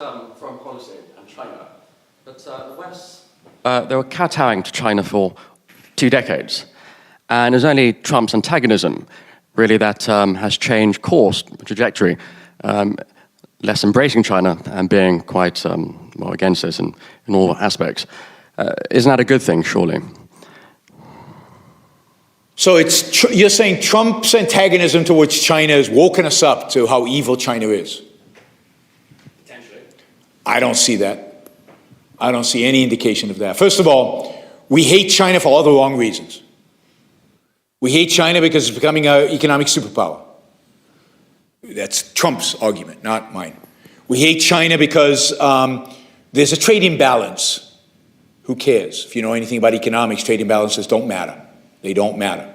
Foreign policy and China, but the West, they were kowtowing to China for 2 decades, and it's only Trump's antagonism, really, that has changed course, trajectory, less embracing China and being quite well against this in all aspects. Isn't that a good thing, surely? So you're saying Trump's antagonism towards China has woken us up to how evil China is? Potentially. I don't see that. I don't see any indication of that. First of all, we hate China for all the wrong reasons. We hate China because it's becoming an economic superpower. That's Trump's argument, not mine. We hate China because there's a trade imbalance. Who cares? If you know anything about economics, trade imbalances don't matter. They don't matter.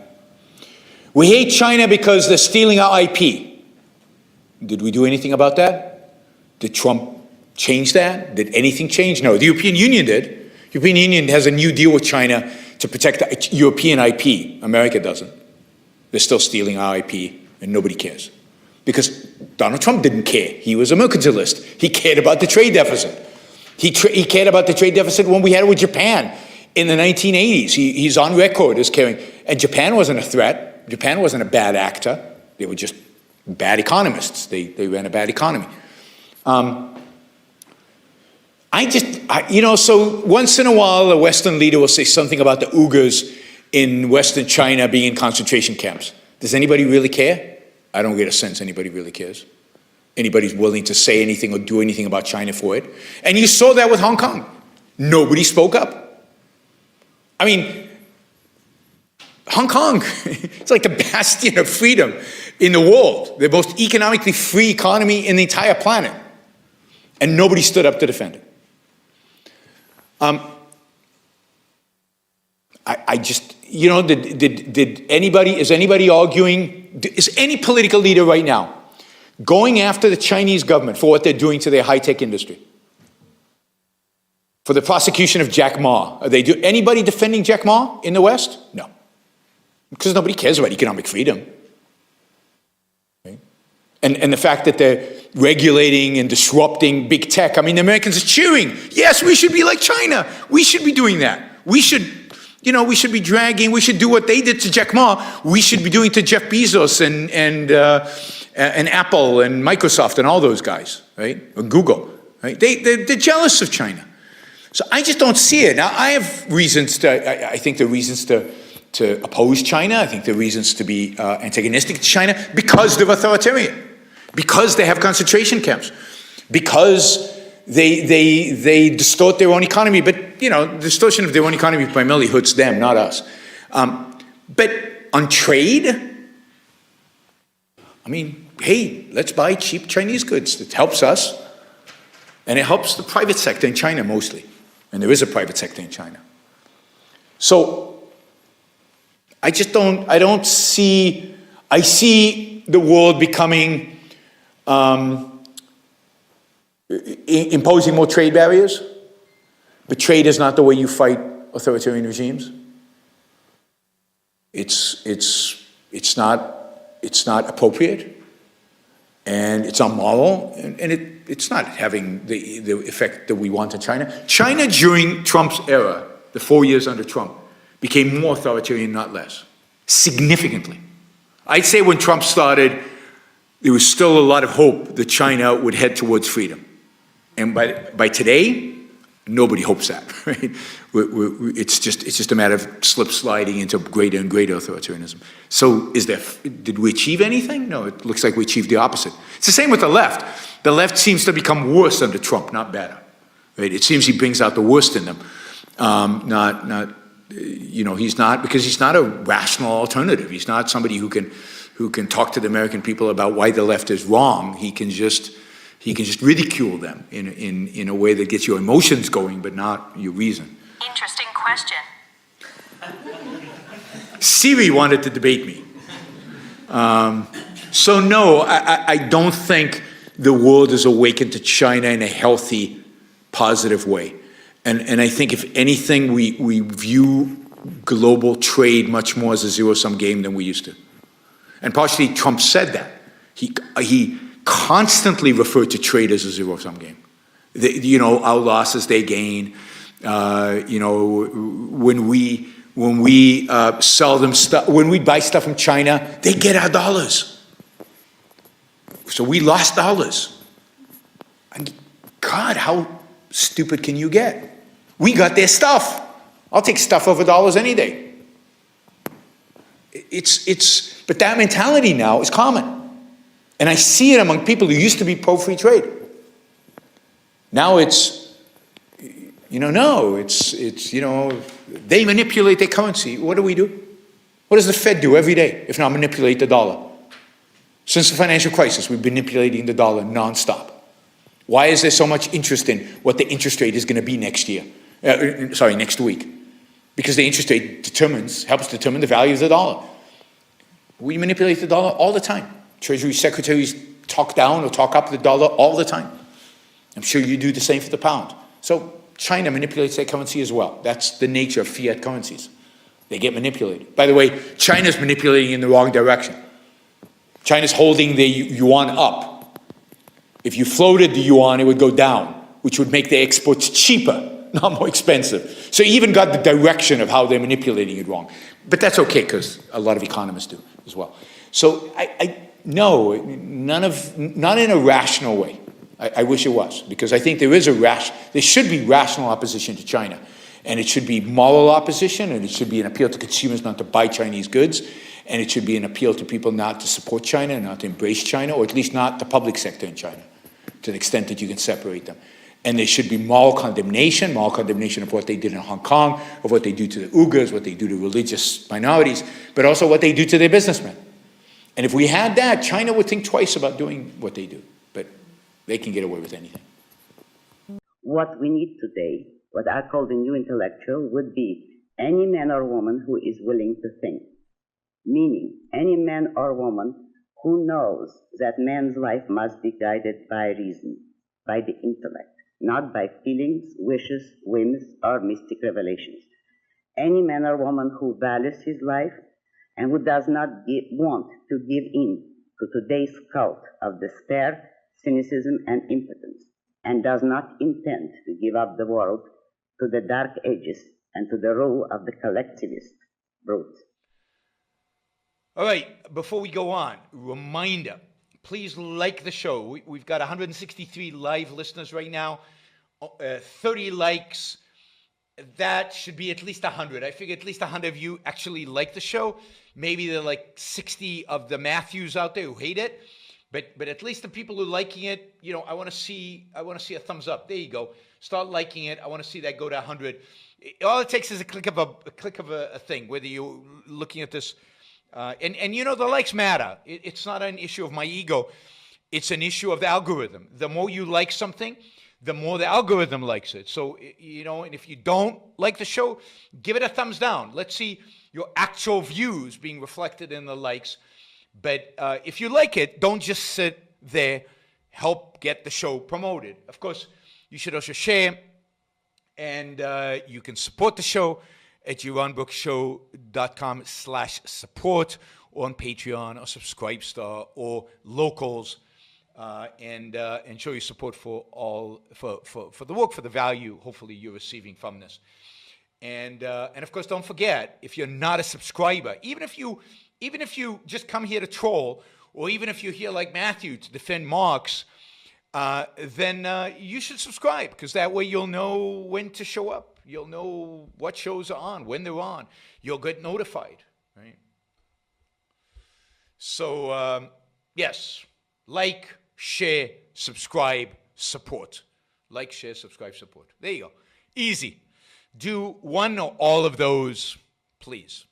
We hate China because they're stealing our IP. Did we do anything about that? Did Trump change that? Did anything change? No, the European Union did. The European Union has a new deal with China to protect the European IP. America doesn't. They're still stealing our IP, and nobody cares. Because Donald Trump didn't care. He was a mercantilist. He cared about the trade deficit. He cared about the trade deficit when we had it with Japan in the 1980s. He's on record as caring. And Japan wasn't a threat. Japan wasn't a bad actor. They were just bad economists. They ran a bad economy. So once in a while, a Western leader will say something about the Uyghurs in Western China being in concentration camps. Does anybody really care? I don't get a sense anybody really cares. Anybody's willing to say anything or do anything about China for it. And you saw that with Hong Kong. Nobody spoke up. I mean, Hong Kong, it's like the bastion of freedom in the world, the most economically free economy in the entire planet. And nobody stood up to defend it. Is anybody arguing, is any political leader right now going after the Chinese government for what they're doing to their high-tech industry? For the prosecution of Jack Ma? Anybody defending Jack Ma in the West? No. Because nobody cares about economic freedom. Okay? And the fact that they're regulating and disrupting big tech, I mean, the Americans are cheering. Yes, we should be like China. We should be doing that. We should do what they did to Jack Ma. We should be doing to Jeff Bezos and Apple and Microsoft and all those guys, right? Or Google, right? They're jealous of China. So I just don't see it. Now, I have reasons I think there are reasons to oppose China. I think there are reasons to be antagonistic to China because they're authoritarian, because they have concentration camps, because they distort their own economy. But, the distortion of their own economy primarily hurts them, not us. But on trade, I mean, hey, let's buy cheap Chinese goods. It helps us. And it helps the private sector in China mostly. And there is a private sector in China. So I see the world becoming, imposing more trade barriers. But trade is not the way you fight authoritarian regimes. It's not appropriate, and it's immoral, and it's not having the effect that we want in China. China during Trump's era, the 4 years under Trump, became more authoritarian, not less, significantly. I'd say when Trump started, there was still a lot of hope that China would head towards freedom. And by today, nobody hopes that, right? It's just a matter of sliding into greater and greater authoritarianism. So did we achieve anything? No, it looks like we achieved the opposite. It's the same with the left. The left seems to become worse under Trump, not better. Right? It seems he brings out the worst in them. He's not a rational alternative. He's not somebody who can talk to the American people about why the left is wrong. He can just ridicule them in a way that gets your emotions going, but not your reason. Interesting question. Siri wanted to debate me. So no, I don't think the world is awakened to China in a healthy, positive way. And I think if anything, we view global trade much more as a zero-sum game than we used to. And partially Trump said that. He constantly referred to trade as a zero-sum game. Our losses they gain. When we sell them stuff, when we buy stuff from China, they get our dollars. So we lost dollars. God, how stupid can you get? We got their stuff. I'll take stuff over dollars any day. But that mentality now is common. And I see it among people who used to be pro-free trade. Now they manipulate their currency. What do? What does the Fed do every day, if not manipulate the dollar? Since the financial crisis, we've been manipulating the dollar nonstop. Why is there so much interest in what the interest rate is going to be next week? Because the interest rate helps determine the value of the dollar. We manipulate the dollar all the time. Treasury secretaries talk down or talk up the dollar all the time. I'm sure you do the same for the pound. So China manipulates their currency as well. That's the nature of fiat currencies. They get manipulated. By the way, China's manipulating in the wrong direction. China's holding the yuan up. If you floated the yuan, it would go down, which would make their exports cheaper, not more expensive. So you even got the direction of how they're manipulating it wrong. But that's okay, because a lot of economists do as well. So no, not in a rational way. I wish it was, because I think there should be rational opposition to China. And it should be moral opposition, and it should be an appeal to consumers not to buy Chinese goods, and it should be an appeal to people not to support China, not to embrace China, or at least not the public sector in China, to the extent that you can separate them. And there should be moral condemnation of what they did in Hong Kong, of what they do to the Uyghurs, what they do to religious minorities, but also what they do to their businessmen. And if we had that, China would think twice about doing what they do. But they can get away with anything. What we need today, what I call the new intellectual, would be any man or woman who is willing to think. Meaning, any man or woman who knows that man's life must be guided by reason, by the intellect, not by feelings, wishes, whims, or mystic revelations. Any man or woman who values his life and who does not want to give in to today's cult of despair, cynicism, and impotence, and does not intend to give up the world to the dark ages and to the rule of the collectivist brute. All right, before we go on, reminder, please like the show. We've got 163 live listeners right now, 30 likes. That should be at least 100. I figure at least 100 of you actually like the show. Maybe there are like 60 of the Matthews out there who hate it. But at least the people who are liking it, I want to see a thumbs up. There you go. Start liking it. I want to see that go to 100. All it takes is a click of a thing, whether you're looking at this. And the likes matter. It's not an issue of my ego. It's an issue of the algorithm. The more you like something, the more the algorithm likes it. So, and if you don't like the show, give it a thumbs down. Let's see your actual views being reflected in the likes. But if you like it, don't just sit there. Help get the show promoted. Of course, you should also share. And you can support the show at yaronbrookshow.com/support, or on Patreon or Subscribestar or Locals, and show your support for the work, for the value hopefully you're receiving from this. And of course, don't forget, if you're not a subscriber, even if you just come here to troll, or even if you're here like Matthew to defend Marx, then you should subscribe, because that way you'll know when to show up. You'll know what shows are on, when they're on. You'll get notified, right? So, yes, like, share, subscribe, support. Like, share, subscribe, support. There you go. Easy. Do one or all of those, please.